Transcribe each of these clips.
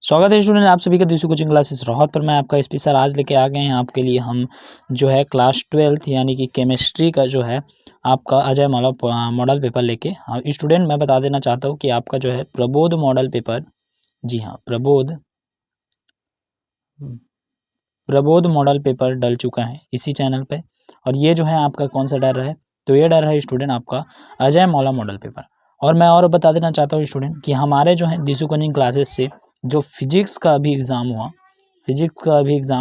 स्वागत है स्टूडेंट आप सभी का दूसरी कोचिंग क्लासेस रोहत पर। मैं आपका एसपी सर आज लेके आ गए हैं आपके लिए। हम जो है क्लास 12th यानी कि केमिस्ट्री का जो है आपका अजय मॉडल पेपर लेके स्टूडेंट मैं बता देना चाहता हूँ कि आपका जो है प्रबोध मॉडल पेपर, जी हाँ प्रबोध मॉडल पेपर डल चुका है इसी चैनल पे। और ये जो है आपका कौन सा डर रहा है, तो ये डर है स्टूडेंट आपका अजय मौला मॉडल पेपर। और मैं और बता देना चाहता हूँ स्टूडेंट कि हमारे जो है दिशु कोचिंग क्लासेस से जो फिजिक्स का भी एग्ज़ाम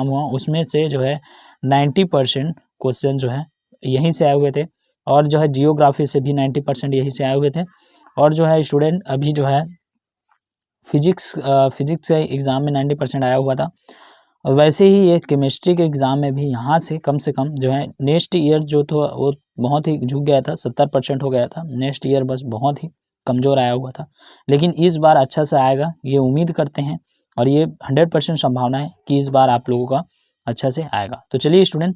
हुआ उसमें से जो है 90% क्वेश्चन जो है यहीं से आए हुए थे। और जो है जियोग्राफी से भी 90% यहीं से आए हुए थे। और जो है स्टूडेंट अभी जो है फिजिक्स से एग्ज़ाम में 90% आया हुआ था। और वैसे ही ये केमिस्ट्री के एग्ज़ाम में भी यहाँ से कम जो है नेक्स्ट ईयर जो था वो बहुत ही झुक गया था, 70% हो गया था। नेक्स्ट ईयर बस बहुत ही कमज़ोर आया हुआ था, लेकिन इस बार अच्छा से आएगा ये उम्मीद करते हैं। और ये 100% संभावना है कि इस बार आप लोगों का अच्छा से आएगा। तो चलिए स्टूडेंट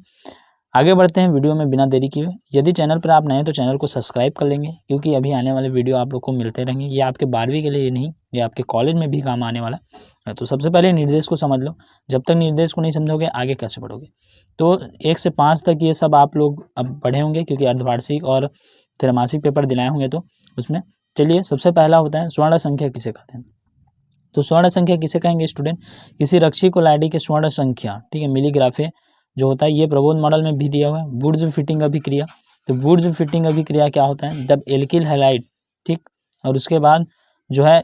आगे बढ़ते हैं वीडियो में बिना देरी किए। यदि चैनल पर आप नए हैं तो चैनल को सब्सक्राइब कर लेंगे, क्योंकि अभी आने वाले वीडियो आप लोग को मिलते रहेंगे। ये आपके 12वीं के लिए नहीं, ये आपके कॉलेज में भी काम आने वाला है। तो सबसे पहले निर्देश को समझ लो, जब तक निर्देश को नहीं समझोगे आगे कैसे पढ़ोगे। तो 1 से 5 तक ये सब आप लोग अब पढ़े होंगे, क्योंकि अर्धवार्षिक और त्रैमासिक पेपर दिलाए होंगे तो उसमें। चलिए सबसे पहला होता है स्वर्ण संख्या किसे कहते हैं। तो स्वर्ण संख्या किसे कहेंगे स्टूडेंट, किसी रक्षी कोलाइडी के स्वर्ण संख्या, ठीक है, मिलीग्राफे जो होता है। ये प्रबोध मॉडल में भी दिया हुआ है। वुड्स फिटिंग अभिक्रिया, तो वुड्स फिटिंग अभिक्रिया क्या होता है, जब एल्किल हैलाइड, ठीक, और उसके बाद जो है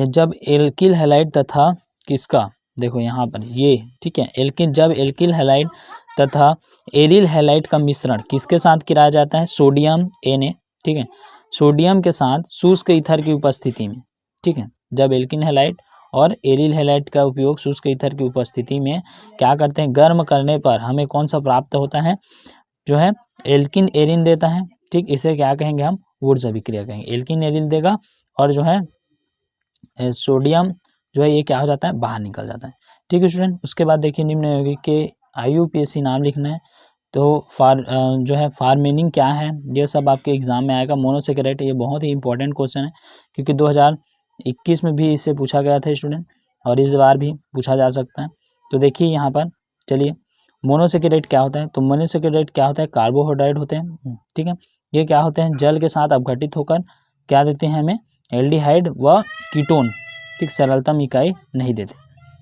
जब एल्किल हैलाइड तथा किसका, देखो यहाँ पर ये, ठीक है, जब एल्किल हैलाइड तथा एरिल हैलाइड का मिश्रण किसके साथ किया जाता है, सोडियम Na, ठीक है, सोडियम के साथ शुष्क ईथर की उपस्थिति में, ठीक है। जब एल्किन हैलाइड और एरिल हैलाइड का उपयोग शुष्क ईथर की उपस्थिति में क्या करते हैं, गर्म करने पर हमें कौन सा प्राप्त होता है, जो है एल्किन एरिन देता है, ठीक। इसे क्या कहेंगे हम, वुड्स अभिक्रिया कहेंगे। एल्किन एरिल देगा और जो है सोडियम जो है ये क्या हो जाता है, बाहर निकल जाता है, ठीक है स्टूडेंट। उसके बाद देखिए निम्न यौगिक के IUPAC नाम लिखना है। तो जो है फार्मेनिंग क्या है, ये सब आपके एग्जाम में आएगा। मोनोसेकेराइड, ये बहुत ही इंपॉर्टेंट क्वेश्चन है, क्योंकि 2021 में भी इससे पूछा गया था स्टूडेंट, और इस बार भी पूछा जा सकता है। तो देखिए यहाँ पर, चलिए मोनोसेकेराइड क्या होता है, तो मोनोसेकेराइड क्या होता है, कार्बोहाइड्रेट होते हैं, ठीक है। ये क्या होते हैं, जल के साथ अपघटित होकर क्या देते हैं हमें, एल्डिहाइड व कीटोन, ठीक, सरलतम इकाई नहीं देते,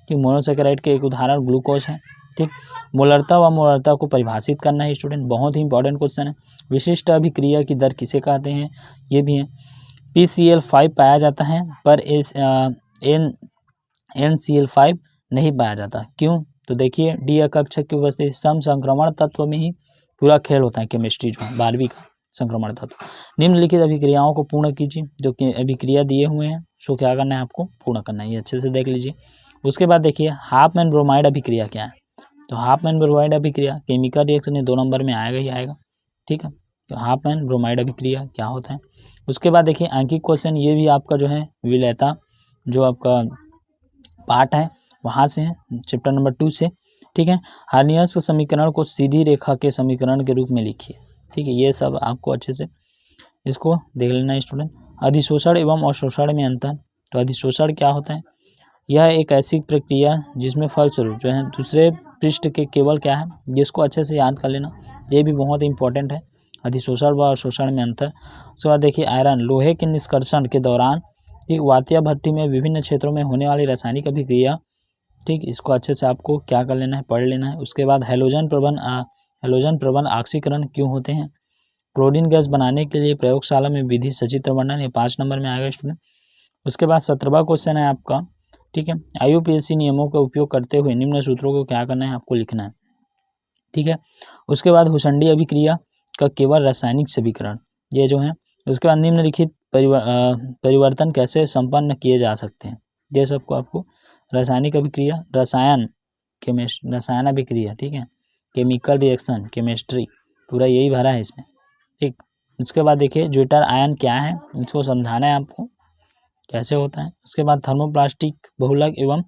ठीक। मोनोसेकेराइड के एक उदाहरण ग्लूकोज है, ठीक। मोलरता व मोलरता को परिभाषित करना है स्टूडेंट, बहुत ही इंपॉर्टेंट क्वेश्चन है। विशिष्ट अभिक्रिया की दर किसे कहते हैं, ये भी है। PCl5 पाया जाता है पर NCl5 नहीं पाया जाता, क्यों, तो देखिए डी अकक्षक की उपस्थिति, सम संक्रमण तत्व में ही पूरा खेल होता है केमिस्ट्री जो है 12वीं का संक्रमण तत्व। निम्नलिखित अभिक्रियाओं को पूर्ण कीजिए, जो कि अभिक्रिया दिए हुए हैं सो क्या करना है आपको, पूर्ण करना है, ये अच्छे से देख लीजिए। उसके बाद देखिए हाफमैन ब्रोमाइड अभिक्रिया क्या है, तो हाफमैन ब्रोमाइड अभिक्रिया केमिकल रिएक्शन ये 2 नंबर में आएगा ही आएगा, ठीक है। तो हाफमैन ब्रोमाइड अभिक्रिया क्या होता है। उसके बाद देखिए अंकित क्वेश्चन, ये भी आपका जो है विलेयता जो आपका पार्ट है वहाँ से है, चैप्टर नंबर 2 से, ठीक है। हार्नियस के समीकरण को सीधी रेखा के समीकरण के रूप में लिखिए, ठीक है। ये सब आपको अच्छे से इसको देख लेना है स्टूडेंट। अधिशोषण एवं अवशोषण में अंतर, तो अधिशोषण क्या होता है, यह एक ऐसी प्रक्रिया जिसमें फलस्वरूप जो है दूसरे पृष्ठ के केवल क्या है, जिसको अच्छे से याद कर लेना, ये भी बहुत इंपॉर्टेंट है, अधिशोषण व अवशोषण में अंतर। उसके बाद देखिए आयरन, लोहे के निष्कर्षण के दौरान, ठीक, वातिया भट्टी में विभिन्न क्षेत्रों में होने वाली रासायनिक अभिक्रिया, ठीक, इसको अच्छे से आपको क्या कर लेना है, पढ़ लेना है। उसके बाद हैलोजन प्रबंध ऑक्सीकरण क्यों होते हैं, क्लोरीन गैस बनाने के लिए प्रयोगशाला में विधि सचित्र वर्णन, ये 5 नंबर में आएगा स्टूडेंट। उसके बाद 17वां क्वेश्चन है आपका, ठीक है, IUPAC नियमों का उपयोग करते हुए निम्न सूत्रों को क्या करना है, आपको लिखना है, ठीक है। उसके बाद हुसंडी अभिक्रिया का केवल रासायनिक समीकरण, ये जो है। उसके बाद निम्नलिखित परिवर्तन कैसे संपन्न किए जा सकते हैं, ये सबको आपको, रासायनिक अभिक्रिया, रसायन अभिक्रिया, ठीक है, केमिकल रिएक्शन, केमिस्ट्री, पूरा यही भरा है इसमें, ठीक। उसके बाद देखिए ज्विटर आयन क्या है, इसको समझाना है आपको कैसे होता है। उसके बाद थर्मोप्लास्टिक बहुलक एवं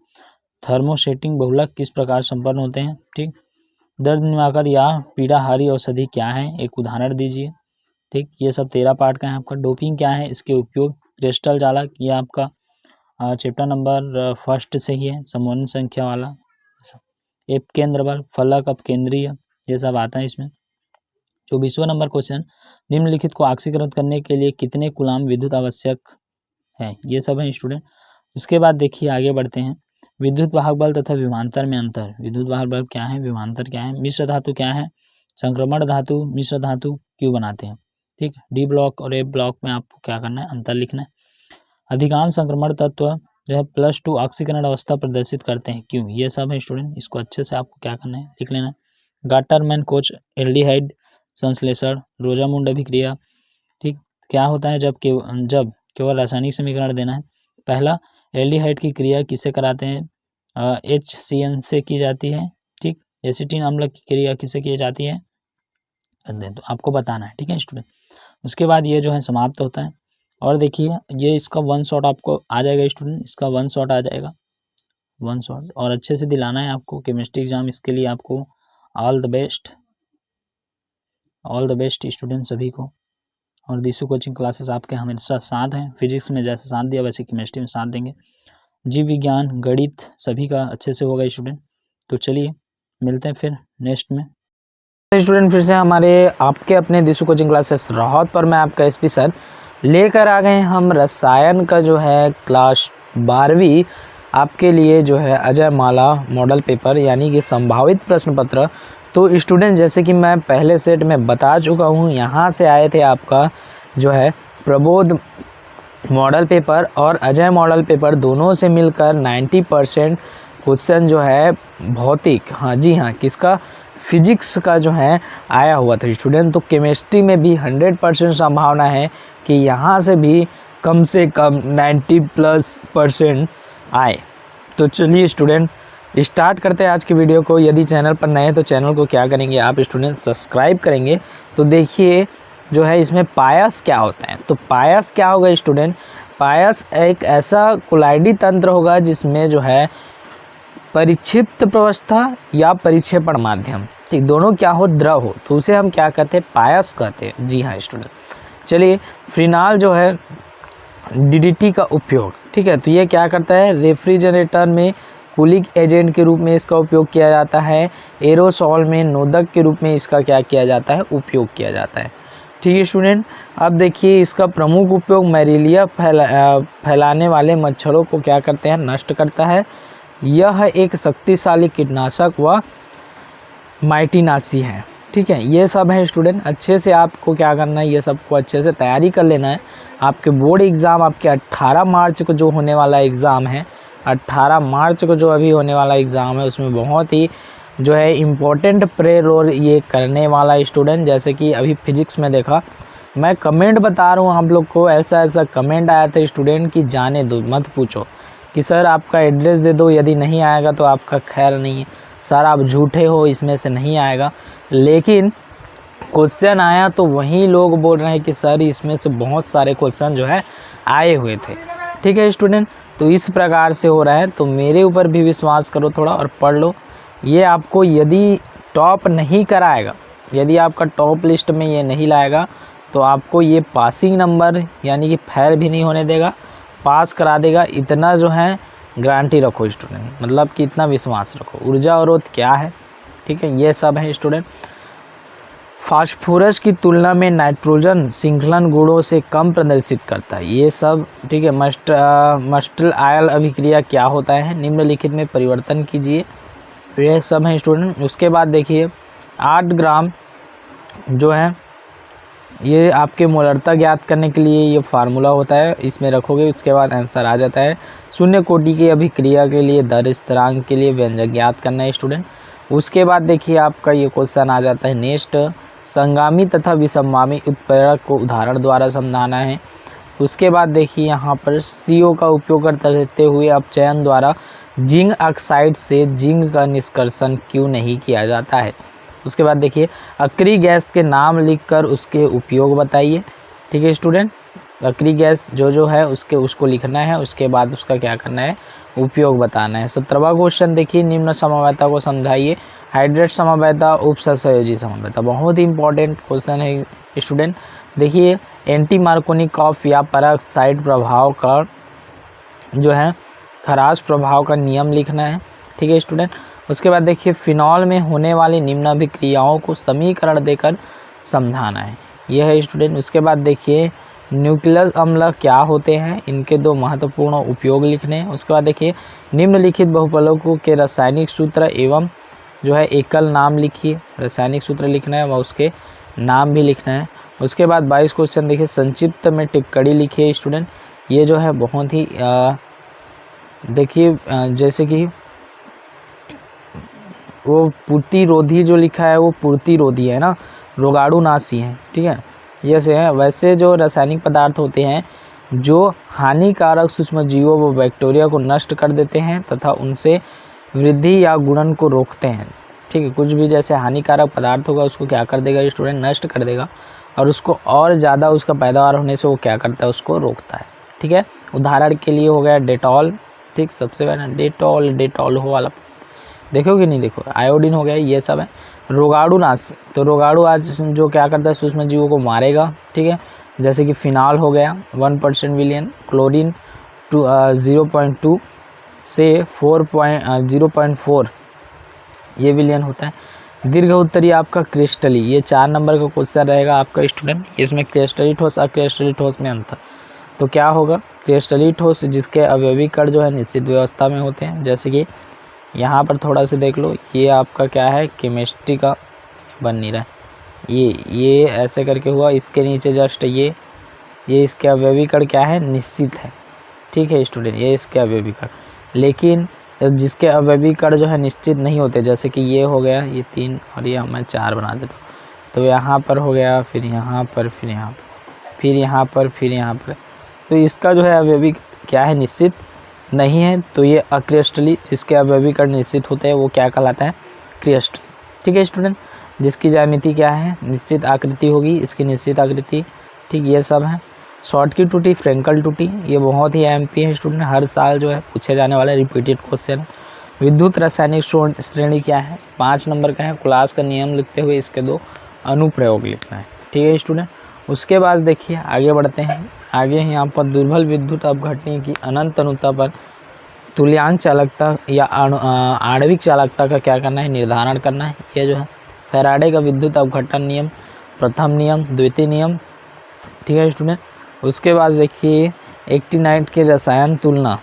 थर्मोसेटिंग बहुलक किस प्रकार संपन्न होते हैं, ठीक। दर्द निवारक या पीड़ाहारी औषधि क्या है, एक उदाहरण दीजिए, ठीक। ये सब 13 पार्ट का है आपका। डोपिंग क्या है, इसके उपयोग, क्रिस्टल जालक, ये आपका चैप्टर नंबर फर्स्ट से ही है, समूह संख्या वाला। एप केंद्र बल, फलक अपकेंद्रीय, ये सब आता है इसमें। 24वां नंबर क्वेश्चन, निम्नलिखित को ऑक्सीकृत करने के लिए कितने कूलाम विद्युत आवश्यक है, ये सब है स्टूडेंट। उसके बाद देखिए आगे बढ़ते हैं, विद्युत वाहक बल तथा विभवांतर में अंतर। विद्युत वाहक बल क्या है, विभवांतर क्या है, मिश्र धातु क्या है, संक्रमण धातु, मिश्र धातु क्यों बनाते हैं, ठीक। डी ब्लॉक और ए ब्लॉक में आपको क्या करना है, अंतर लिखना है। अधिकांश संक्रमण तत्व जो है +2 ऑक्सीकरण अवस्था प्रदर्शित करते हैं, क्यों, ये सब है स्टूडेंट। इसको अच्छे से आपको क्या करना है, लिख लेना है। गाटरमैन कोच एल्डिहाइड संश्लेषण, रोजामुंड अभिक्रिया, ठीक। क्या होता है जब केवल रासायनिक समीकरण देना है। पहला, एल्डिहाइड की क्रिया किससे कराते हैं, HCN से की जाती है, ठीक। एसिटिन अम्ल की क्रिया किससे की जाती है, तो आपको बताना है, ठीक है स्टूडेंट। उसके बाद ये जो है समाप्त होता है। और देखिए ये इसका 1 शॉट आपको आ जाएगा स्टूडेंट, इसका 1 शॉट आ जाएगा, 1 शॉट, और अच्छे से दिलाना है आपको केमिस्ट्री एग्जाम। इसके लिए आपको ऑल द बेस्ट स्टूडेंट सभी को। और दिशु कोचिंग क्लासेस आपके हमेशा साथ हैं, फिजिक्स में जैसे साथ दिया वैसे केमिस्ट्री में साथ देंगे, जीव विज्ञान, गणित सभी का अच्छे से होगा स्टूडेंट। तो चलिए मिलते हैं फिर नेक्स्ट में। स्टूडेंट फिर से हमारे आपके अपने दिशु कोचिंग क्लासेस राहत पर मैं आपका SP सर लेकर आ गए हम रसायन का जो है क्लास 12वीं आपके लिए जो है अजय माला मॉडल पेपर यानी कि संभावित प्रश्न पत्र। तो स्टूडेंट जैसे कि मैं पहले सेट में बता चुका हूँ, यहाँ से आए थे आपका जो है प्रबोध मॉडल पेपर और अजय मॉडल पेपर, दोनों से मिलकर 90% क्वेश्चन जो है भौतिक, हाँ जी हाँ, किसका, फिजिक्स का जो है आया हुआ था स्टूडेंट। तो केमिस्ट्री में भी 100% संभावना है कि यहाँ से भी कम से कम 90+% आए। तो चलिए स्टूडेंट स्टार्ट करते हैं आज की वीडियो को। यदि चैनल पर नए हैं तो चैनल को क्या करेंगे आप स्टूडेंट, सब्सक्राइब करेंगे। तो देखिए जो है इसमें पायस क्या होता है, तो पायस क्या होगा स्टूडेंट, पायस एक ऐसा कुलाइडी तंत्र होगा जिसमें जो है परिक्षिप्त प्रवस्था या परिक्षेपण माध्यम, ठीक, दोनों क्या हो, द्रव हो, तो उसे हम क्या कहते हैं, पायस कहते हैं। जी हाँ स्टूडेंट। चलिए फ्रीनाल जो है DDT का उपयोग, ठीक है, तो ये क्या करता है, रेफ्रिजरेटर में कूलिंग एजेंट के रूप में इसका उपयोग किया जाता है, एरोसॉल में नोदक के रूप में इसका क्या किया जाता है, उपयोग किया जाता है, ठीक है स्टूडेंट। अब देखिए इसका प्रमुख उपयोग मलेरिया फैलाने वाले मच्छरों को क्या करते हैं, नष्ट करता है। यह एक शक्तिशाली कीटनाशक व माइटिनाशी है, ठीक है। ये सब है स्टूडेंट, अच्छे से आपको क्या करना है, ये सबको अच्छे से तैयारी कर लेना है। आपके बोर्ड एग्ज़ाम आपके 18 मार्च को जो होने वाला एग्ज़ाम है, 18 मार्च को जो अभी होने वाला एग्ज़ाम है, उसमें बहुत ही जो है इम्पोर्टेंट प्ले रोल ये करने वाला स्टूडेंट। जैसे कि अभी फिजिक्स में देखा, मैं कमेंट बता रहा हूँ आप लोग को, ऐसा कमेंट आया था स्टूडेंट कि जाने दो, मत पूछो कि सर आपका एड्रेस दे दो, यदि नहीं आएगा तो आपका खैर नहीं है, सर आप झूठे हो, इसमें से नहीं आएगा। लेकिन क्वेश्चन आया तो वही लोग बोल रहे हैं कि सर इसमें से बहुत सारे क्वेश्चन जो है आए हुए थे, ठीक है स्टूडेंट। तो इस प्रकार से हो रहा है, तो मेरे ऊपर भी विश्वास करो थोड़ा और पढ़ लो। ये आपको यदि टॉप नहीं कराएगा, यदि आपका टॉप लिस्ट में ये नहीं लाएगा तो आपको ये पासिंग नंबर यानी कि फेल भी नहीं होने देगा, पास करा देगा। इतना जो है गारंटी रखो स्टूडेंट, मतलब कि इतना विश्वास रखो। ऊर्जा अवरोध क्या है, ठीक है, ये सब है स्टूडेंट। फास्फोरस की तुलना में नाइट्रोजन श्रृंखलन गुणों से कम प्रदर्शित करता है, ये सब, ठीक है। मस्टल आयल अभिक्रिया क्या होता है, निम्नलिखित में परिवर्तन कीजिए, ये सब है स्टूडेंट। उसके बाद देखिए 8 ग्राम जो है ये आपके मोलरता ज्ञात करने के लिए ये फार्मूला होता है, इसमें रखोगे उसके बाद आंसर आ जाता है। शून्य कोटि की अभिक्रिया के लिए दर स्थिरांक के लिए व्यंजक ज्ञात करना है स्टूडेंट। उसके बाद देखिए आपका ये क्वेश्चन आ जाता है नेक्स्ट, संगामी तथा विसंगामी उत्प्रेरक को उदाहरण द्वारा समझाना है। उसके बाद देखिए यहाँ पर CO का उपयोग करते हुए अपचयन द्वारा जिंक ऑक्साइड से जिंक का निष्कर्षण क्यों नहीं किया जाता है। उसके बाद देखिए अक्रिय गैस के नाम लिखकर उसके उपयोग बताइए, ठीक है स्टूडेंट। अक्रिय गैस जो है उसको लिखना है, उसके बाद उसका क्या करना है, उपयोग बताना है। 17वां क्वेश्चन देखिए, निम्न समवायता को समझाइए। हाइड्रेट समवायता, उपसंयोजी समवायता, बहुत ही इंपॉर्टेंट क्वेश्चन है स्टूडेंट। देखिए एंटी मार्कोनिकॉफ या पेरोक्साइड प्रभाव का जो है खराश प्रभाव का नियम लिखना है। ठीक है स्टूडेंट। उसके बाद देखिए फिनॉल में होने वाली निम्न अभिक्रियाओं को समीकरण देकर समझाना है, यह है स्टूडेंट। उसके बाद देखिए न्यूक्लियस अम्ल क्या होते हैं, इनके दो महत्वपूर्ण उपयोग लिखने हैं। उसके बाद देखिए निम्नलिखित बहुफलकों के रासायनिक सूत्र एवं जो है एकल नाम लिखिए, रासायनिक सूत्र लिखना है व उसके नाम भी लिखना है। उसके बाद 22 क्वेश्चन देखिए संक्षिप्त में टिप्पणी लिखिए स्टूडेंट। ये जो है बहुत ही देखिए जैसे कि वो प्रतिरोधी जो लिखा है वो प्रतिरोधी है ना, रोगाणुनाशी है। ठीक है, जैसे है वैसे जो रासायनिक पदार्थ होते हैं जो हानिकारक सूक्ष्मजीवों व बैक्टीरिया को नष्ट कर देते हैं तथा उनसे वृद्धि या गुणन को रोकते हैं। ठीक है, कुछ भी जैसे हानिकारक पदार्थ होगा उसको क्या कर देगा स्टूडेंट, नष्ट कर देगा, और उसको और ज़्यादा उसका पैदावार होने से वो क्या करता है, उसको रोकता है। ठीक है, उदाहरण के लिए हो गया डेटॉल। ठीक, सबसे पहले डेटॉल हो वाला देखो कि नहीं, देखो आयोडीन हो गया, ये सब है। रोगाणुनाशी, तो रोगाणु आज जो क्या करता है सूक्ष्म जीवों को मारेगा। ठीक है, जैसे कि फिनाल हो गया 1% विलियन, क्लोरीन 0.2 से 0.4 ये विलियन होता है। दीर्घ उत्तरी आपका क्रिस्टली, ये 4 नंबर का क्वेश्चन रहेगा आपका स्टूडेंट। इसमें क्रिस्टली ठोस अक्रिस्टली ठोस में अंतर, तो क्या होगा, क्रिस्टली ठोस जिसके अवयवी कण जो है निश्चित व्यवस्था में होते हैं। जैसे कि यहाँ पर थोड़ा सा देख लो, ये आपका क्या है केमिस्ट्री का बन नहीं रहा है, ये ऐसे करके हुआ, इसके नीचे जस्ट ये इसके अवयवी कण क्या है, निश्चित है। ठीक है स्टूडेंट, ये इसके अवयवी कण, लेकिन जिसके अवयवी कण जो है निश्चित नहीं होते, जैसे कि ये हो गया, ये 3 और ये मैं 4 बना देता हूँ, तो यहाँ पर हो गया, फिर यहाँ पर, फिर यहाँ पर, फिर यहाँ पर, फिर यहाँ पर, तो इसका जो है अवयवी क्या है, निश्चित नहीं है, तो ये अक्रिस्टली, जिसके अवयवी कण निश्चित होते हैं वो क्या कहलाता है, क्रिस्टली। ठीक है स्टूडेंट, जिसकी ज्यामिति क्या है, निश्चित आकृति होगी, इसकी निश्चित आकृति। ठीक, ये सब है। शॉर्ट की टूटी, फ्रेंकल टूटी, ये बहुत ही एमपी है स्टूडेंट, हर साल जो है पूछे जाने वाला रिपीटेड क्वेश्चन। विद्युत रासायनिक श्रेणी क्या है, 5 नंबर का है। क्लास का नियम लिखते हुए इसके 2 अनुप्रयोग लिखना है। ठीक है स्टूडेंट। उसके बाद देखिए आगे बढ़ते हैं। आगे यहाँ पर दुर्बल विद्युत अपघटनी की अनंत अनुता पर तुल्यांक चालकता या आणविक चालकता का क्या करना है, निर्धारण करना है। यह जो है फैराडे का विद्युत अपघटन नियम, प्रथम नियम, द्वितीय नियम। ठीक है स्टूडेंट। उसके बाद देखिए एक्टिनाइट के रसायन तुलना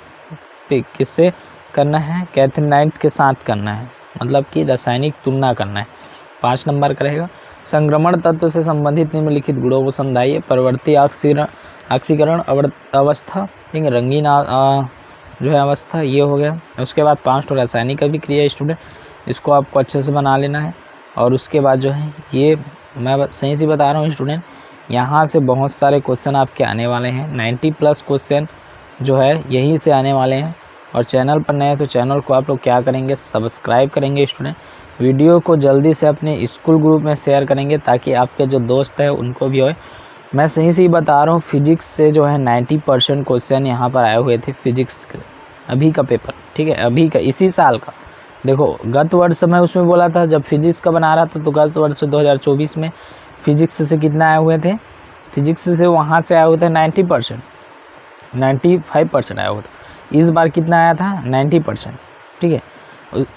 किससे करना है, कैथेनाइट के साथ करना है, मतलब कि रासायनिक तुलना करना है। 5 नंबर का रहेगा। संक्रमण तत्व से संबंधित निम्नलिखित गुणों को समझाइए। परवर्ती ऑक्सीकरण अवस्था, ठीक है, रंगीन जो है अवस्था, ये हो गया। उसके बाद 5 तो रासायनिक अभिक्रिया स्टूडेंट, इसको आपको अच्छे से बना लेना है। और उसके बाद जो है ये मैं सही से बता रहा हूँ स्टूडेंट, यहाँ से बहुत सारे क्वेश्चन आपके आने वाले हैं, 90+ क्वेश्चन जो है यहीं से आने वाले हैं। और चैनल पर नए तो चैनल को आप लोग क्या करेंगे, सब्सक्राइब करेंगे स्टूडेंट। वीडियो को जल्दी से अपने स्कूल ग्रुप में शेयर करेंगे ताकि आपके जो दोस्त है उनको भी होए। मैं सही से ही बता रहा हूँ, फिजिक्स से जो है 90% क्वेश्चन यहाँ पर आए हुए थे फिजिक्स के, अभी का पेपर। ठीक है, अभी का, इसी साल का। देखो गत वर्ष मैं उसमें बोला था जब फिजिक्स का बना रहा था, तो गत वर्ष 2024 में फिजिक्स से कितना आए हुए थे, फिजिक्स से वहाँ से आए हुए थे 90%, 95% आया हुआ था। इस बार कितना आया था, 90%। ठीक है।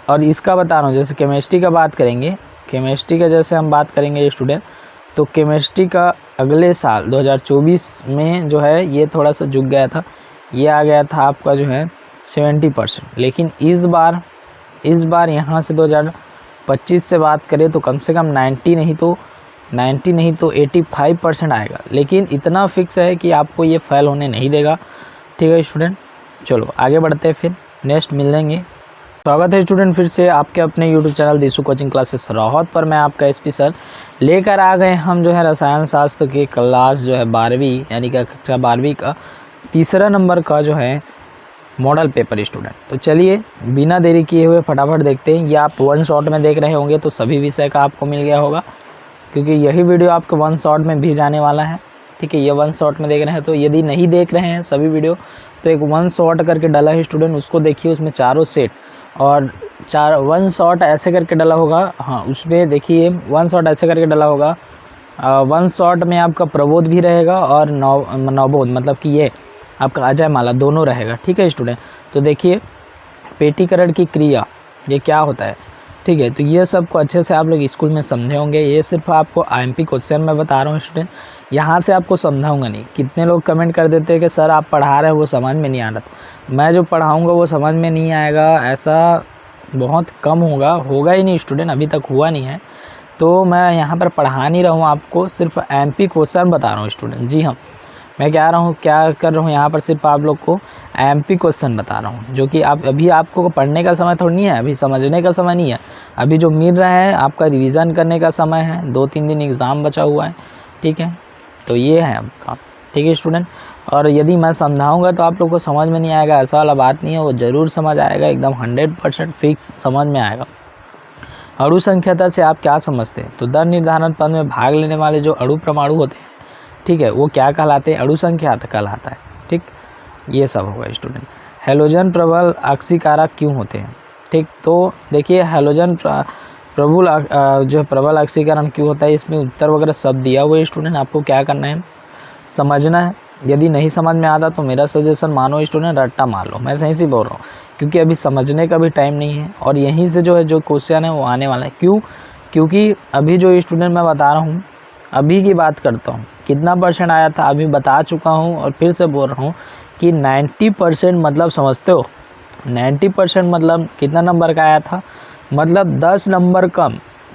और इसका बता रहा हूँ, जैसे केमिस्ट्री का बात करेंगे, केमिस्ट्री का जैसे हम बात करेंगे स्टूडेंट, तो केमिस्ट्री का अगले साल 2024 में जो है ये थोड़ा सा झुक गया था, ये आ गया था आपका जो है 70%। लेकिन इस बार यहाँ से 2025 से बात करें तो कम से कम 90 नहीं तो 85% आएगा। लेकिन इतना फिक्स है कि आपको ये फेल होने नहीं देगा। ठीक है स्टूडेंट, चलो आगे बढ़ते हैं, फिर नेक्स्ट मिलेंगे। स्वागत है स्टूडेंट फिर से आपके अपने यूट्यूब चैनल दिशु कोचिंग क्लासेस राहत पर। मैं आपका एसपी सर लेकर आ गए हम जो है रसायन शास्त्र की क्लास जो है 12वीं, यानी कि कक्षा 12वीं का 3रा नंबर का जो है मॉडल पेपर स्टूडेंट। तो चलिए बिना देरी किए हुए फटाफट देखते हैं। ये आप 1 शॉट में देख रहे होंगे तो सभी विषय का आपको मिल गया होगा, क्योंकि यही वीडियो आपको 1 शॉट में भी जाने वाला है। ठीक है, ये 1 शॉट में देख रहे हैं। तो यदि नहीं देख रहे हैं सभी वीडियो, तो एक 1 शॉट करके डाला है स्टूडेंट, उसको देखिए, उसमें चारों सेट और 1 शॉट ऐसे करके डाला होगा। हाँ, उसमें देखिए 1 शॉट ऐसे करके डाला होगा। 1 शॉट में आपका प्रबोध भी रहेगा और नवबोध, मतलब कि ये आपका अजयमाला दोनों रहेगा। ठीक है स्टूडेंट, तो देखिए पेटीकरण की क्रिया ये क्या होता है। ठीक है, तो ये सब को अच्छे से आप लोग स्कूल में समझे होंगे। ये सिर्फ आपको IMP क्वेश्चन मैं बता रहा हूँ स्टूडेंट, यहाँ से आपको समझाऊंगा नहीं। कितने लोग कमेंट कर देते हैं कि सर आप पढ़ा रहे हो वो समझ में नहीं आ रहा। मैं जो पढ़ाऊँगा वो समझ में नहीं आएगा, ऐसा बहुत कम होगा ही नहीं स्टूडेंट, अभी तक हुआ नहीं है। तो मैं यहाँ पर पढ़ा नहीं रहा हूँ आपको, सिर्फ MP क्वेश्चन बता रहा हूँ स्टूडेंट। जी हाँ, मैं क्या कर रहा हूँ यहाँ पर, सिर्फ आप लोग को MP क्वेश्चन बता रहा हूँ, जो कि अभी आपको पढ़ने का समय थोड़ी नहीं है, अभी समझने का समय नहीं है। अभी जो मिल रहा है आपका रिवीजन करने का समय है, 2-3 दिन एग्ज़ाम बचा हुआ है। ठीक है, तो ये है आपका। ठीक है स्टूडेंट, और यदि मैं समझाऊंगा तो आप लोग को समझ में नहीं आएगा, ऐसा वाला बात नहीं है, वो ज़रूर समझ आएगा, एकदम 100% फिक्स समझ में आएगा। अणु संख्याता से आप क्या समझते हैं? तो दर निर्धारण पद में भाग लेने वाले जो अणु परमाणु होते हैं, ठीक है, वो क्या कहलाते हैं? अणु संख्याता कहलाता है। ठीक, ये सब होगा स्टूडेंट। हैलोजन प्रबल ऑक्सीकारक क्यों होते हैं? ठीक, तो देखिए हैलोजन प्रबल ऑक्सीकरण क्यों होता है, इसमें उत्तर वगैरह सब दिया हुआ है स्टूडेंट। आपको क्या करना है, समझना है। यदि नहीं समझ में आता तो मेरा सजेशन मानो स्टूडेंट, रट्टा मार लो। मैं सही से बोल रहा हूँ, क्योंकि अभी समझने का भी टाइम नहीं है, और यहीं से जो क्वेश्चन है वो आने वाला है। क्यों? क्योंकि अभी जो स्टूडेंट मैं बता रहा हूँ, अभी की बात करता हूँ, कितना % आया था अभी बता चुका हूँ, और फिर से बोल रहा हूँ कि 90% मतलब समझते हो, 90% मतलब कितना नंबर का आया था, मतलब 10 नंबर कम।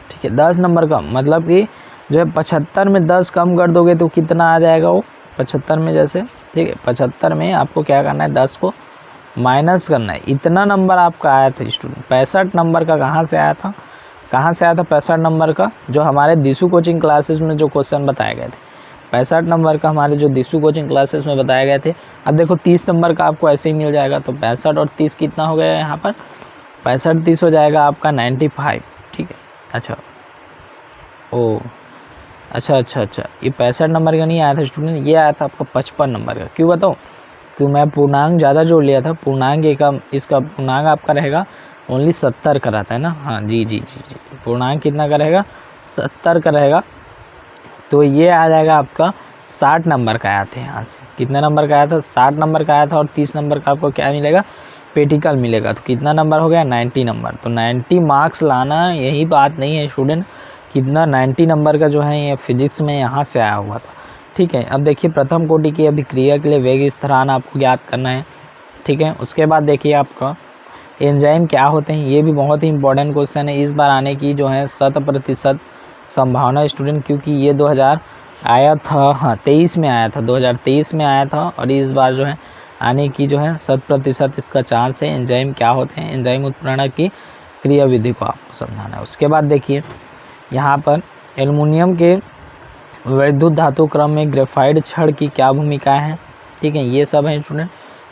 ठीक है, 10 नंबर कम, मतलब कि जो है 75 में 10 कम कर दोगे तो कितना आ जाएगा वो 75 में, जैसे ठीक है 75 में आपको क्या करना है, 10 को माइनस करना है। इतना नंबर आपका आया था स्टूडेंट। 65 नंबर का कहाँ से आया था? 65 नंबर का जो हमारे दिशु कोचिंग क्लासेस में जो क्वेश्चन बताए गए थे, 65 नंबर का हमारे जो दिशु कोचिंग क्लासेस में बताए गए थे। अब देखो 30 नंबर का आपको ऐसे ही मिल जाएगा, तो 65 और 30 कितना हो गया यहाँ पर, 65-30 हो जाएगा आपका 95। ठीक है, अच्छा ये 65 नंबर का नहीं आया था स्टूडेंट, ये आया था आपका 55 नंबर का। क्यों बताऊँ? तो मैं पूर्णांक ज़्यादा जोड़ लिया था। पूर्णांक इसका पूर्णांक आपका रहेगा ओनली 70 का रहता है ना। हाँ जी, पूर्णांक कितना का रहेगा, 70 का रहेगा। तो ये आ जाएगा आपका 60 नंबर का आया था। यहाँ से कितने नंबर का आया था, 60 नंबर का आया था, और 30 नंबर का आपको क्या मिलेगा, पेटिकल मिलेगा। तो कितना नंबर हो गया, 90 नंबर। तो 90 मार्क्स लाना यही बात नहीं है स्टूडेंट, कितना 90 नंबर का जो है ये फिजिक्स में यहाँ से आया हुआ था। ठीक है, अब देखिए प्रथम कोटि की अभिक्रिया के लिए वेग स्थिरांक आपको ज्ञात करना है। ठीक है, उसके बाद देखिए आपका एंजाइम क्या होते हैं, ये भी बहुत ही इंपॉर्टेंट क्वेश्चन है। इस बार आने की जो है 100% संभावना स्टूडेंट, क्योंकि ये 2000 आया था, हाँ 23 में आया था, 2023 में आया था, और इस बार जो है आने की जो है 100% इसका चांस है। एंजाइम क्या होते हैं, एंजाइम उत्प्रेरक की क्रिया विधि को आपको समझाना है। उसके बाद देखिए यहाँ पर एल्युमिनियम के वैद्युत धातु क्रम में ग्रेफाइट छड़ की क्या भूमिका है। ठीक है, ये सब है स्टूडेंट।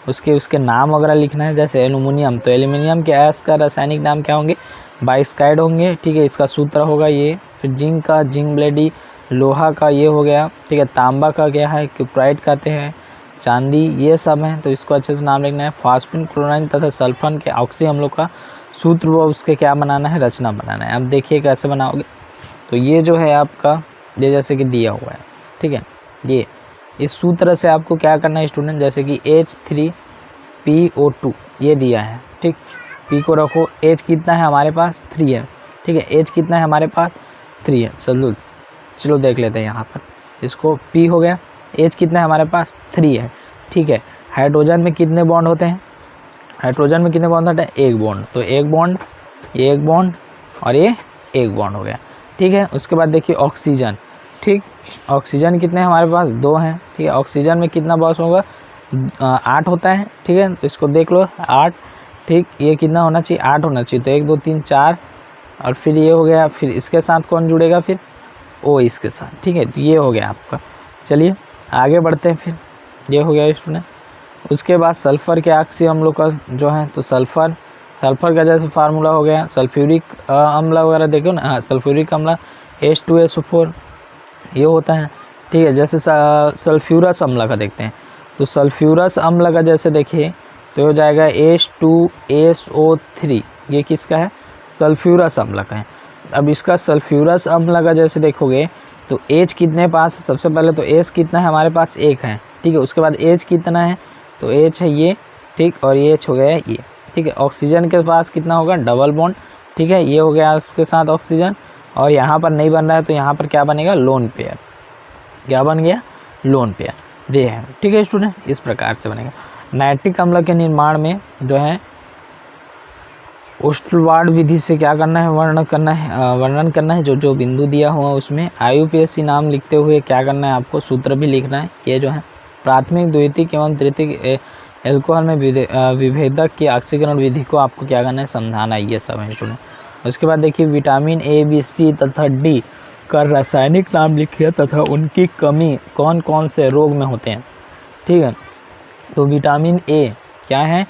उसके नाम वगैरह लिखना है। जैसे एल्युमिनियम, तो एल्युमिनियम के एस का रासायनिक नाम क्या होंगे, बाइस्काइड होंगे। ठीक है, इसका सूत्र होगा ये। फिर जिंक का जिंक ब्लेडी, लोहा का ये हो गया। ठीक है, तांबा का क्या है, क्यूप्राइट कहते हैं, चांदी, ये सब हैं, तो इसको अच्छे से नाम लिखना है। फास्फिन, क्लोराइन तथा सल्फर के ऑक्सी अम्लों का सूत्र वो उसके क्या बनाना है, रचना बनाना है। अब देखिए कैसे बनाओगे, तो ये जो है आपका ये जैसे कि दिया हुआ है। ठीक है, ये इस सूत्र से आपको क्या करना है स्टूडेंट, जैसे कि H3PO2 ये दिया है। ठीक, P को रखो, H कितना है हमारे पास, 3 है। ठीक है, H कितना है हमारे पास, 3 है। चलो देख लेते हैं यहाँ पर, इसको P हो गया, H कितना है हमारे पास, 3 है। ठीक है, हाइड्रोजन में कितने बॉन्ड होते हैं, हाइड्रोजन में कितने बॉन्ड होते हैं, 1 बॉन्ड। तो 1 बॉन्ड, ये 1 बॉन्ड, और ये 1 बॉन्ड हो गया। ठीक है, उसके बाद देखिए ऑक्सीजन। ठीक, ऑक्सीजन कितने हमारे पास, 2 हैं। ठीक है, ऑक्सीजन में कितना बॉन्ड होगा, 8 होता है। ठीक है, तो इसको देख लो 8। ठीक, ये कितना होना चाहिए, 8 होना चाहिए। तो 1 2 3 4, और फिर ये हो गया। फिर इसके साथ कौन जुड़ेगा, फिर O इसके साथ। ठीक है, तो ये हो गया आपका। चलिए आगे बढ़ते हैं। फिर ये हो गया स्टूडेंट। उसके बाद सल्फ़र के ऑक्सी अम्लों का जो है, तो सल्फ़र का जैसे फार्मूला हो गया, सल्फ्यूरिक अम्ल वगैरह देखो ना, हाँ सल्फ्यूरिक अम्ल H2SO4 ये होता है। ठीक है, जैसे सल्फ्यूरस अम्ल का देखते हैं, तो सल्फ्यूरस अम्ल का जैसे देखिए तो हो जाएगा H2SO3, ये किसका है, सल्फ्यूरस अम्ल का है। अब इसका सल्फ्यूरस अम्ल का जैसे देखोगे तो H कितने पास है, सबसे पहले तो H कितना है हमारे पास, 1 है। ठीक है, उसके बाद H कितना है, तो H है ये, ठीक, और ये H हो गया ये, ठीक है। ऑक्सीजन के पास कितना होगा, डबल बॉन्ड, ठीक है, ये हो गया उसके साथ ऑक्सीजन, और यहाँ पर नहीं बन रहा है तो यहाँ पर क्या बनेगा, लोन पेयर, क्या बन गया, लोन पेयर, ये है, ठीक है स्टूडेंट, इस प्रकार से बनेगा। नाइट्रिक अम्ल के निर्माण में जो है ओस्टवाल्ड विधि से क्या करना है, वर्णन करना है, जो बिंदु दिया हुआ उसमें IUPAC नाम लिखते हुए क्या करना है, आपको सूत्र भी लिखना है। ये जो है प्राथमिक, द्वितीयक एवं तृतीयक एल्कोहल में विभेदक की ऑक्सीकरण विधि को आपको क्या करना है, समझाना है, ये सब है स्टूडेंट। उसके बाद देखिए विटामिन A, B, C तथा D का रासायनिक नाम लिखिए तथा उनकी कमी कौन कौन से रोग में होते हैं, ठीक है। तो विटामिन A क्या है,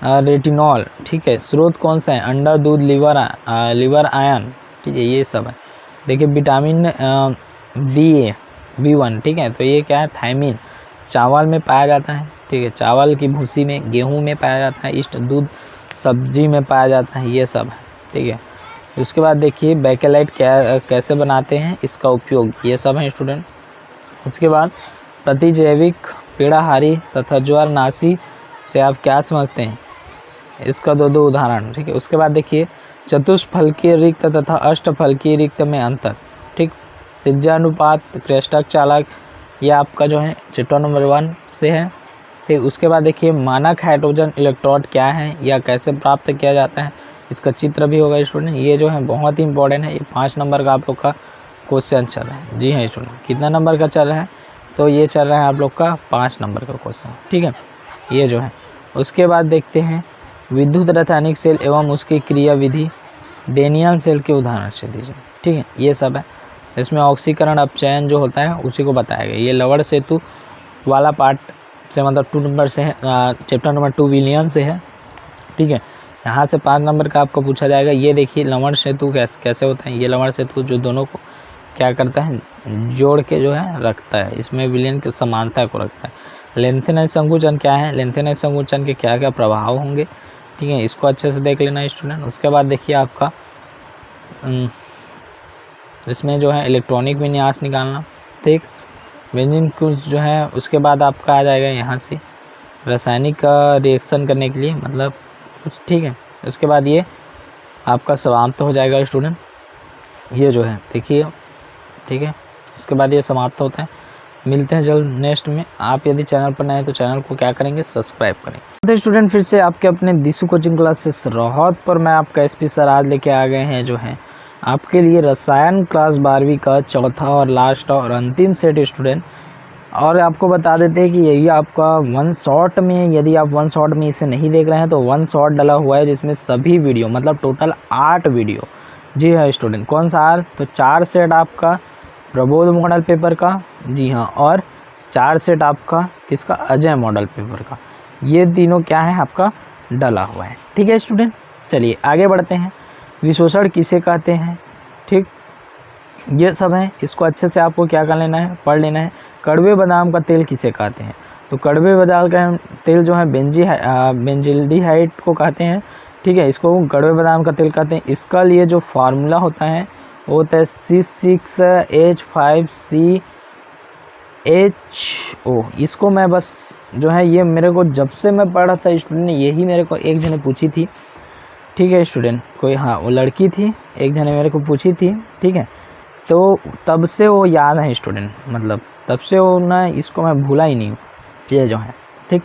रेटिनॉल, ठीक है। स्रोत कौन सा है, अंडा, दूध, लिवर आयन, ठीक है, ये सब है। देखिए विटामिन B1, ठीक है, तो ये क्या है, थायमिन, चावल में पाया जाता है, ठीक है, चावल की भूसी में, गेहूं में पाया जाता है, इष्ट दूध सब्जी में पाया जाता है, ये सब है, ठीक है। उसके बाद देखिए बेकेलाइट कैसे बनाते हैं, इसका उपयोग, ये सब है स्टूडेंट। उसके बाद प्रतिजैविक पीड़ाहारी तथा ज्वरनाशी से आप क्या समझते हैं, इसका दो उदाहरण, ठीक है। उसके बाद देखिए चतुष्फलकीय रिक्त तथा अष्टफलकीय रिक्त में अंतर, ठीक, त्रिज्यानुपात, क्रेस्टक चालक, ये आपका जो है चैप्टर नंबर 1 से है, ठीक। उसके बाद देखिए मानक हाइड्रोजन इलेक्ट्रोड क्या है या कैसे प्राप्त किया जाता है, इसका चित्र भी होगा स्टूडेंट। ये जो है बहुत ही इंपॉर्टेंट है, ये 5 नंबर का आप लोग का क्वेश्चन चल रहा है। जी हाँ स्टूडेंट, कितना नंबर का चल रहा है, तो ये चल रहा है आप लोग का 5 नंबर का क्वेश्चन, ठीक है, ये जो है। उसके बाद देखते हैं विद्युत रासायनिक सेल एवं उसकी क्रिया विधि, डेनियल सेल के उदाहरण से दीजिए, ठीक है, ये सब है। इसमें ऑक्सीकरण अपचयन जो होता है उसी को बताया गया। ये लवण सेतु वाला पार्ट से मतलब 2 नंबर से है, चैप्टर नंबर 2 विलियन से है, ठीक है। यहाँ से 5 नंबर का आपको पूछा जाएगा। ये देखिए लवण सेतु कैसे होता है, ये लवण सेतु जो दोनों को क्या करता है, जोड़ के जो है रखता है, इसमें विलयन की समानता को रखता है। लेंथेनाइज संकुचन क्या है, लेंथेनाइज संकुचन के क्या क्या प्रभाव होंगे, ठीक है, इसको अच्छे से देख लेना स्टूडेंट। उसके बाद देखिए आपका इसमें जो है इलेक्ट्रॉनिक विन्यास निकालना, ठीक, बेंजीन कुछ जो है। उसके बाद आपका आ जाएगा यहाँ से रासायनिक का रिएक्शन करने के लिए मतलब कुछ, ठीक है। उसके बाद ये आपका समाप्त हो जाएगा स्टूडेंट, ये जो है देखिए, ठीक है। उसके बाद ये समाप्त होता है। मिलते हैं जल्द नेक्स्ट में। आप यदि चैनल पर नए हैं तो चैनल को क्या करेंगे, सब्सक्राइब करेंगे। तो स्टूडेंट फिर से आपके अपने दिशु कोचिंग क्लासेस रोहत पर मैं आपका SP सर आज लेके आ गए हैं जो है आपके लिए रसायन क्लास 12वीं का चौथा और लास्ट और अंतिम सेट स्टूडेंट। और आपको बता देते हैं कि यही आपका 1 शॉट में, यदि आप 1 शॉट में इसे नहीं देख रहे हैं तो 1 शॉट डला हुआ है जिसमें सभी वीडियो मतलब टोटल 8 वीडियो। जी हाँ स्टूडेंट, कौन सा 8, तो 4 सेट आपका प्रबोध मॉडल पेपर का, जी हाँ, और 4 सेट आपका किसका, अजय मॉडल पेपर का। ये तीनों क्या है आपका डला हुआ है, ठीक है स्टूडेंट। चलिए आगे बढ़ते हैं। विशोषण किसे कहते हैं, ठीक, ये सब है, इसको अच्छे से आपको क्या कर लेना है, पढ़ लेना है। कड़वे बादाम का तेल किसे कहते हैं, तो कड़वे बादाम का तेल जो है बेंजिल्डिहाइड को कहते हैं, ठीक है, इसको कड़वे बादाम का तेल कहते हैं। इसका लिए जो फार्मूला होता है वो होता है C6H5CHO। इसको मैं बस जो है ये मेरे को जब से मैं पढ़ रहा था स्टूडेंट, यही मेरे को एक जने पूछी थी, ठीक है स्टूडेंट, कोई, हाँ वो लड़की थी, एक जने मेरे को पूछी थी, ठीक है, तो तब से वो याद है स्टूडेंट, मतलब तब से वो ना, इसको मैं भूला ही नहीं हूँ, ये जो है, ठीक।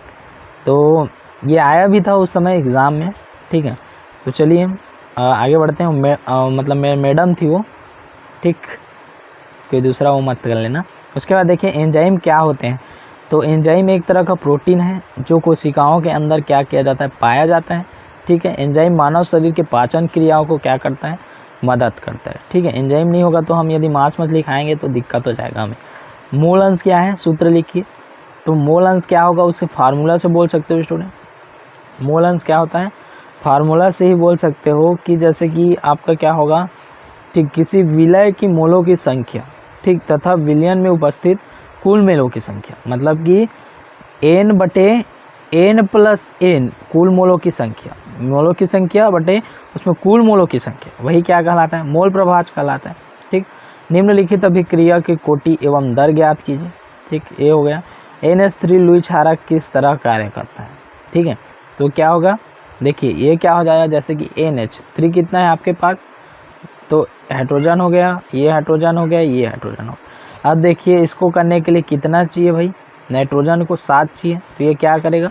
तो ये आया भी था उस समय एग्ज़ाम में, ठीक है। तो चलिए आगे बढ़ते हैं। मतलब मैडम थी वो, ठीक, कोई दूसरा वो मत कर लेना। उसके बाद देखिए एंजाइम क्या होते हैं, तो एंजाइम एक तरह का प्रोटीन है जो कोशिकाओं के अंदर क्या किया जाता है, पाया जाता है, ठीक है। एंजाइम मानव शरीर के पाचन क्रियाओं को क्या करता है, मदद करता है, ठीक है। एंजाइम नहीं होगा तो हम यदि मांस मछली खाएंगे तो दिक्कत हो जाएगा हमें। मोल अंश क्या है, सूत्र लिखिए, तो मोल अंश क्या होगा उसे फार्मूला से बोल सकते हो स्टूडेंट। मोल अंश क्या होता है, फार्मूला से ही बोल सकते हो कि जैसे कि आपका क्या होगा, ठीक, किसी विलय की मोलों की संख्या, ठीक, तथा विलयन में उपस्थित कुल मोलों की संख्या, मतलब कि n/n कुल मोलों की संख्या, मोलों की संख्या बटे उसमें कुल मोलों की संख्या, वही क्या कहलाता है, मोल प्रभाज कहलाता है, ठीक। निम्नलिखित अभिक्रिया की कोटि एवं दर ज्ञात कीजिए, ठीक, ये हो गया। NH3 लुई क्षारक किस तरह कार्य करता है, ठीक है। तो क्या होगा, देखिए ये क्या हो जाएगा, जैसे कि NH3 कितना है आपके पास, तो हाइड्रोजन हो गया, ये हाइड्रोजन हो गया, ये हाइड्रोजन हो गया। अब देखिए इसको करने के लिए कितना चाहिए भाई, नाइट्रोजन को 7 चाहिए, तो ये क्या करेगा,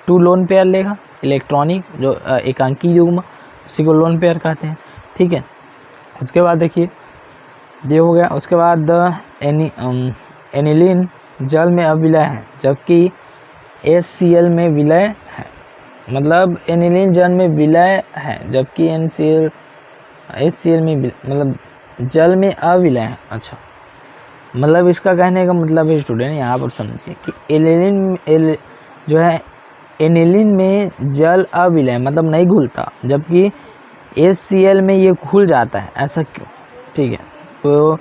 2 लोन पेयर लेगा, इलेक्ट्रॉनिक जो एकांकी युग्म, उसी को लोन पेयर कहते हैं, ठीक है। उसके बाद देखिए ये हो गया। उसके बाद एनिलीन जल में अविलय है जबकि HCl में विलय है, मतलब एनिलीन जल में विलय है जबकि HCl में मतलब जल में अविलय है। अच्छा, मतलब इसका कहने का मतलब है स्टूडेंट यहाँ पर समझिए कि एनिलीन में जल अविलय मतलब नहीं घुलता, जबकि HCl में ये घुल जाता है, ऐसा क्यों, ठीक है। तो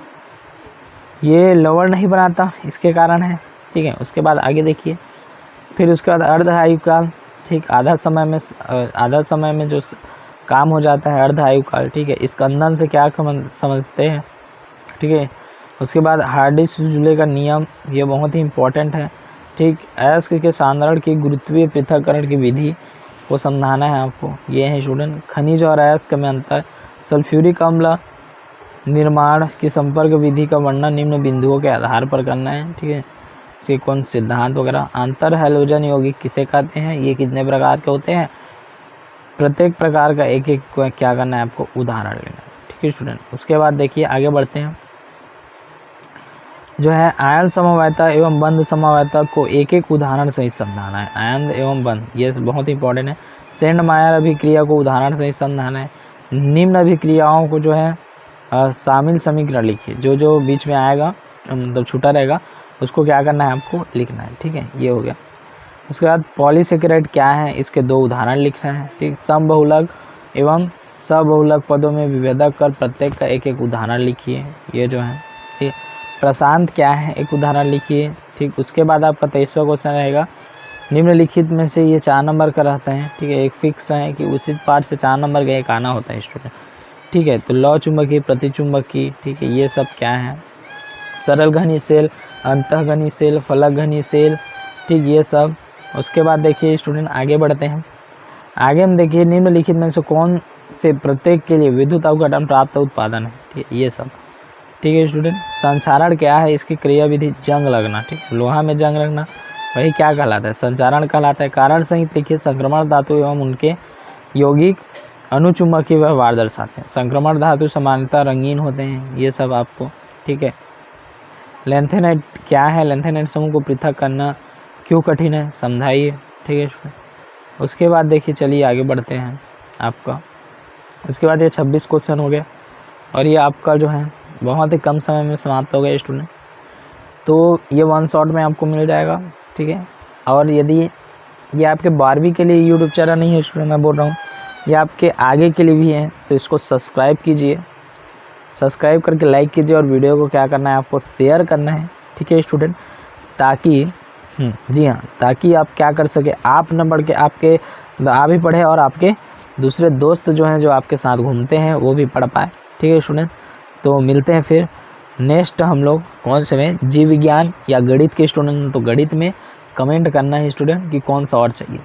ये लवण नहीं बनाता, इसके कारण है, ठीक है। उसके बाद आगे देखिए, फिर उसके बाद अर्ध आयुकाल, ठीक, आधा समय में जो काम हो जाता है अर्ध आयुकाल, ठीक है। इस कंदन से क्या समझते हैं, ठीक है। उसके बाद हार्डी-सुजूले का नियम, ये बहुत ही इम्पोर्टेंट है, ठीक। अयस्क के सांद्रण की गुरुत्वीय पृथक्करण की विधि को समझाना है आपको, ये है स्टूडेंट। खनिज और अयस्क में अंतर, सल्फ्यूरिक अम्ल निर्माण की संपर्क विधि का वर्णन निम्न बिंदुओं के आधार पर करना है, ठीक है। इसके कौन सिद्धांत वगैरह। अंतर हैलोजन यौगिक किसे कहते हैं, ये कितने प्रकार के होते हैं, प्रत्येक प्रकार का एक एक क्या करना है आपको, उदाहरण लेना है, ठीक है स्टूडेंट। उसके बाद देखिए आगे बढ़ते हैं, जो है आयन समवायता एवं बंध समवायता को एक एक उदाहरण सहित समझाना है। आयन एवं बंध ये बहुत इंपॉर्टेंट है। सेंडमायर अभिक्रिया को उदाहरण सहित समझाना है। निम्न अभिक्रियाओं को जो है शामिल समीकरण लिखिए, जो जो बीच में आएगा मतलब छूटा रहेगा उसको क्या करना है आपको लिखना है, ठीक है। ये हो गया। उसके बाद पॉलीसेकेराइड क्या है, इसके 2 उदाहरण लिखना है, ठीक। समबहुलक एवं सबहुलक पदों में विभेदक कर प्रत्येक का एक एक उदाहरण लिखिए, ये जो है, ठीक। प्रशांत क्या है, एक उदाहरण लिखिए, ठीक। उसके बाद आपका 23वां क्वेश्चन रहेगा, निम्नलिखित में से ये 4 नंबर का रहता है, ठीक है। एक फिक्स है कि उसी पार्ट से 4 नंबर का एक आना होता है स्टूडेंट, ठीक है। तो लौ चुंबकीय, प्रतिचुंबकीय, ठीक है, ये सब क्या है, सरल घनी सेल, अंतःघनी सेल, फलक घनी सेल, ठीक, ये सब। उसके बाद देखिए स्टूडेंट आगे बढ़ते हैं। आगे हम देखिए निम्नलिखित में से कौन से प्रत्येक के लिए विद्युत अवघटन प्राप्त उत्पादन है, ठीक है, ये सब, ठीक है स्टूडेंट। संचारण क्या है, इसकी क्रिया विधि जंग लगना, ठीक, लोहा में जंग लगना, वही क्या कहलाता है, संचारण कहलाता है। कारण सहित लिखिए, संक्रमण धातु एवं उनके यौगिक अनुचुंबकीय व्यवहार दर्शाते हैं। संक्रमण धातु सामान्यतः रंगीन होते हैं, ये सब आपको, ठीक है। लेंथेनाइट क्या है, लेंथेनाइट समूह को पृथक करना क्यों कठिन है, समझाइए, ठीक है स्टूडेंट। उसके बाद देखिए चलिए आगे बढ़ते हैं आपका। उसके बाद ये 26 क्वेश्चन हो गया और ये आपका जो है बहुत ही कम समय में समाप्त हो गया स्टूडेंट। तो ये 1 शॉट में आपको मिल जाएगा, ठीक है। और यदि ये आपके 12वीं के लिए यूट्यूब चैनल नहीं है स्टूडेंट, मैं बोल रहा हूँ ये आपके आगे के लिए भी है, तो इसको सब्सक्राइब कीजिए, सब्सक्राइब करके लाइक कीजिए और वीडियो को क्या करना है आपको शेयर करना है, ठीक है स्टूडेंट, ताकि जी हाँ, ताकि आप क्या कर सके, आप न बढ़ के आपके आप भी पढ़े और आपके दूसरे दोस्त जो हैं जो आपके साथ घूमते हैं वो भी पढ़ पाए, ठीक है स्टूडेंट। तो मिलते हैं फिर नेक्स्ट हम लोग कौन से में, जीव विज्ञान या गणित के स्टूडेंट, तो गणित में कमेंट करना है स्टूडेंट कि कौन सा और चाहिए।